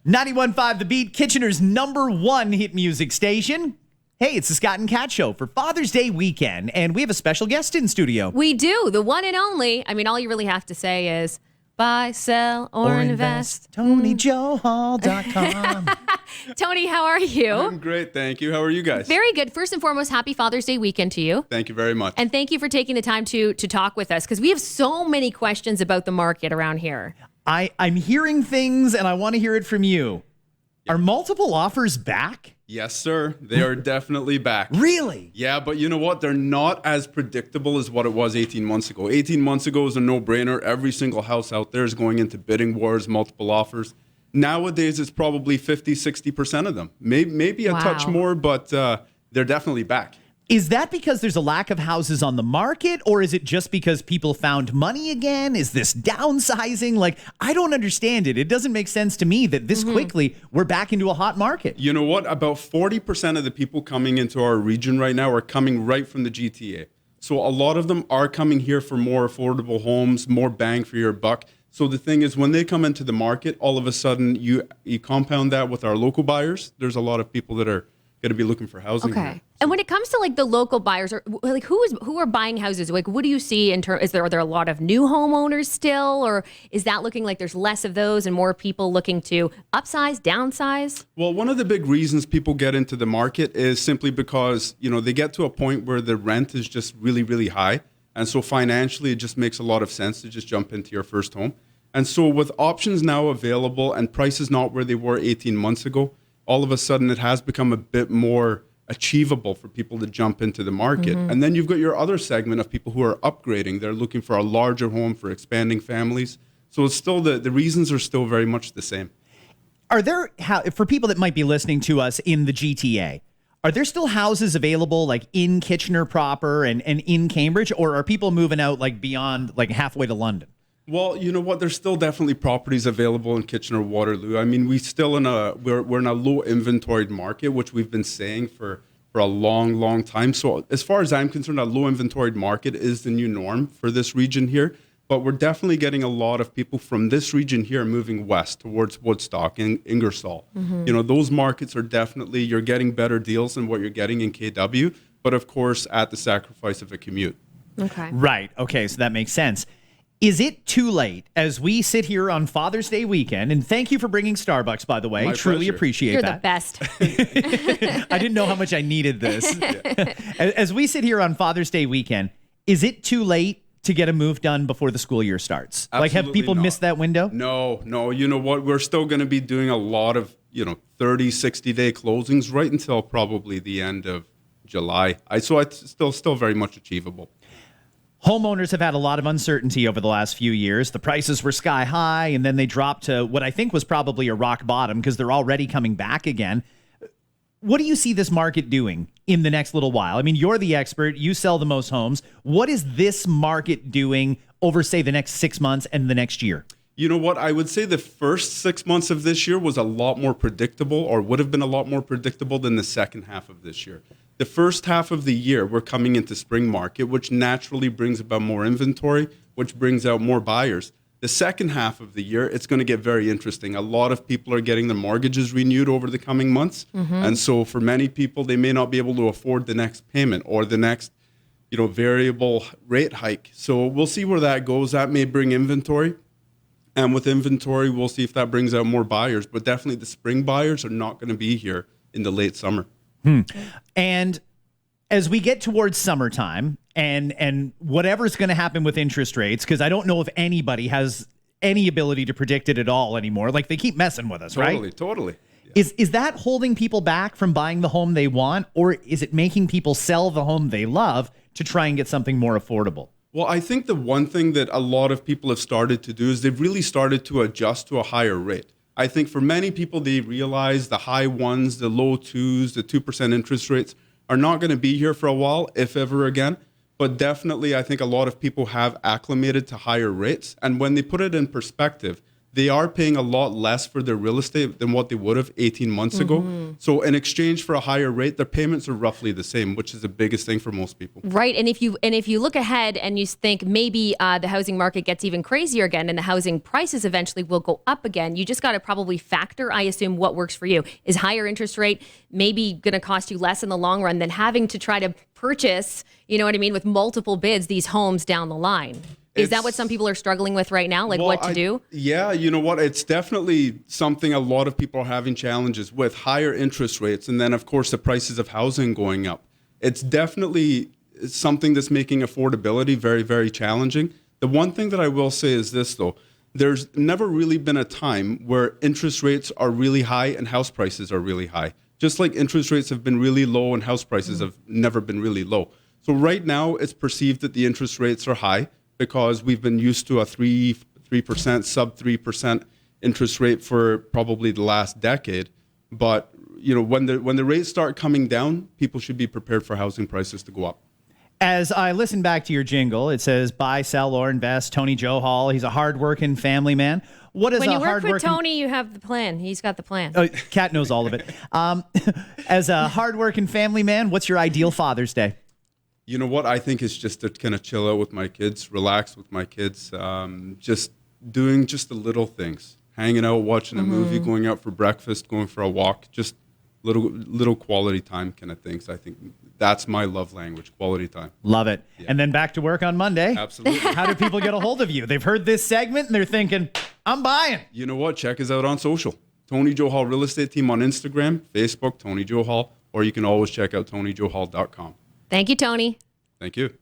91.5 The Beat, Kitchener's #1 hit music station. Hey, it's the Scott and Kat Show for Father's Day weekend, and we have a special guest in studio. We do, the one and only. I mean, all you really have to say is buy, sell, or invest. TonyJohal.com. Tony, how are you? I'm great, thank you. How are you guys? Very good. First and foremost, happy Father's Day weekend to you. Thank you very much. And thank you for taking the time to talk with us, because we have so many questions about the market around here. I'm hearing things, and I want to hear it from you. Are multiple offers back? Yes, sir. They are definitely back. Really? Yeah, but you know what? They're not as predictable as what it was 18 months ago. 18 months ago was a no-brainer. Every single house out there is going into bidding wars, multiple offers. Nowadays, it's probably 50, 60% of them. Maybe a touch more, but they're definitely back. Is that because there's a lack of houses on the market, or is it just because people found money again? Is this downsizing? Like, I don't understand it. It doesn't make sense to me that this quickly we're back into a hot market. You know what? About 40% of the people coming into our region right now are coming right from the GTA. So a lot of them are coming here for more affordable homes, more bang for your buck. So the thing is, when they come into the market, all of a sudden you compound that with our local buyers. There's a lot of people that are going to be looking for housing. Okay. Here. And when it comes to like the local buyers, or like who are buying houses? Like, what do you see in terms? Are there a lot of new homeowners still, or is that looking like there's less of those and more people looking to upsize, downsize? Well, one of the big reasons people get into the market is simply because, you know, they get to a point where the rent is just really, really high. And so financially, it just makes a lot of sense to just jump into your first home. And so with options now available and prices not where they were 18 months ago, all of a sudden it has become a bit more achievable for people to jump into the market. And then you've got your other segment of people who are upgrading. They're looking for a larger home, for expanding families. So it's still the reasons are still very much the same. Are there, for people that might be listening to us in the GTA, are there still houses available like in Kitchener proper and in Cambridge, or are people moving out like beyond, like halfway to London? Well, you know what? There's still definitely properties available in Kitchener-Waterloo. I mean, we're in a low inventoried market, which we've been saying for a long, long time. So as far as I'm concerned, a low inventoried market is the new norm for this region here. But we're definitely getting a lot of people from this region here moving west towards Woodstock and Ingersoll. You know, those markets are definitely, you're getting better deals than what you're getting in KW, but of course at the sacrifice of a commute. Okay. Right. Okay. So that makes sense. Is it too late as we sit here on Father's Day weekend? And thank you for bringing Starbucks, by the way. My Truly pleasure. appreciate You're that. the best. I didn't know how much I needed this. As we sit here on Father's Day weekend, is it too late to get a move done before the school year starts? Absolutely like, have people not. missed that window? No. You know what? We're still going to be doing a lot of, 30, 60-day closings right until probably the end of July. So it's still very much achievable. Homeowners have had a lot of uncertainty over the last few years. The prices were sky high, and then they dropped to what I think was probably a rock bottom because they're already coming back again. What do you see this market doing in the next little while? I mean, you're the expert. You sell the most homes. What is this market doing over, say, the next 6 months and the next year? You know what? I would say the first 6 months of this year was a lot more predictable, or would have been a lot more predictable than the second half of this year. The first half of the year, we're coming into spring market, which naturally brings about more inventory, which brings out more buyers. The second half of the year, it's going to get very interesting. A lot of people are getting their mortgages renewed over the coming months. And so for many people, they may not be able to afford the next payment or the next, variable rate hike. So we'll see where that goes. That may bring inventory. And with inventory, we'll see if that brings out more buyers. But definitely the spring buyers are not going to be here in the late summer. And as we get towards summertime and whatever's going to happen with interest rates, because I don't know if anybody has any ability to predict it at all anymore. Like, they keep messing with us, right? Totally. Yeah. Is that holding people back from buying the home they want, or is it making people sell the home they love to try and get something more affordable? Well, I think the one thing that a lot of people have started to do is they've really started to adjust to a higher rate. I think for many people, they realize the high ones, the low twos, the 2% interest rates are not going to be here for a while, if ever again. But definitely, I think a lot of people have acclimated to higher rates. And when they put it in perspective, they are paying a lot less for their real estate than what they would have 18 months ago. So in exchange for a higher rate, their payments are roughly the same, which is the biggest thing for most people. Right. And if you look ahead and you think maybe the housing market gets even crazier again and the housing prices eventually will go up again, you just got to probably factor, I assume, what works for you. Is higher interest rate maybe going to cost you less in the long run than having to try to purchase, you know what I mean, with multiple bids, these homes down the line? Is that what some people are struggling with right now? Like what to do? Yeah, you know what? It's definitely something a lot of people are having challenges with, higher interest rates. And then, of course, the prices of housing going up. It's definitely something that's making affordability very, very challenging. The one thing that I will say is this, though. There's never really been a time where interest rates are really high and house prices are really high. Just like interest rates have been really low and house prices have never been really low. So right now, it's perceived that the interest rates are high, because we've been used to a 3%, sub 3% interest rate for probably the last decade. But you know, when the rates start coming down, people should be prepared for housing prices to go up. As I listen back to your jingle, it says buy, sell, or invest. Tony Johal, he's a hardworking family man. What is When a you work for hardworking... Tony, you have the plan. He's got the plan. Kat knows all of it. As a hardworking family man, what's your ideal Father's Day? You know what? I think it's just to kind of chill out with my kids, relax with my kids, just doing just the little things, hanging out, watching a movie, going out for breakfast, going for a walk, just little quality time kind of things. I think that's my love language, quality time. Love it. Yeah. And then back to work on Monday. Absolutely. How do people get a hold of you? They've heard this segment and they're thinking, I'm buying. You know what? Check us out on social. Tony Johal Real Estate Team on Instagram, Facebook, Tony Johal, or you can always check out TonyJohal.com. Thank you, Tony. Thank you.